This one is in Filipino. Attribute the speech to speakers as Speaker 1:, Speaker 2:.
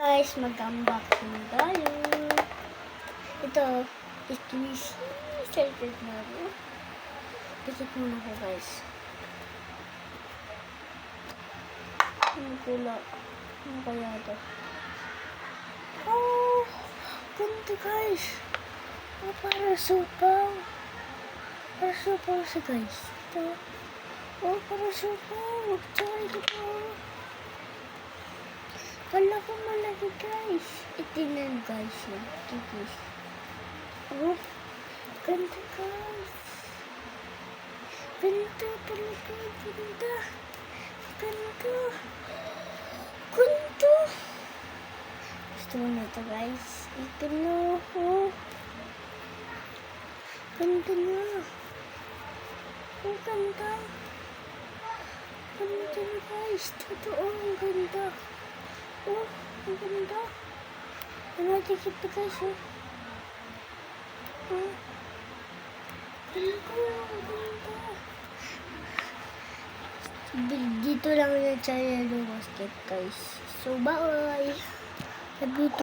Speaker 1: Guys, mag-unboxing tayo. Ito, squishy. Excited na ako. Pikit muna ko, guys. Ano pula? Ano kaya ito? Oh! Ganda, guys. Oh, para supaw. Para supaw siya, guys. Ito. Oh, para supaw. Sorry, ito po. Kala ko malaki, guys. Itinan, guys. Guys. Oh, ganda, guys. Ganda talaga. Ganda. Ganda. Ganda. Gusto mo na ito, guys. Ito na. Oh. Ganda na. Oh, ganda. Ganda na, guys. Totoo, ang ganda. Oh, ang ganda. Natikip pa, guys, oh. Oh. Ganda, ang ganda. Dito lang yung channel ng basket, guys. So, bye!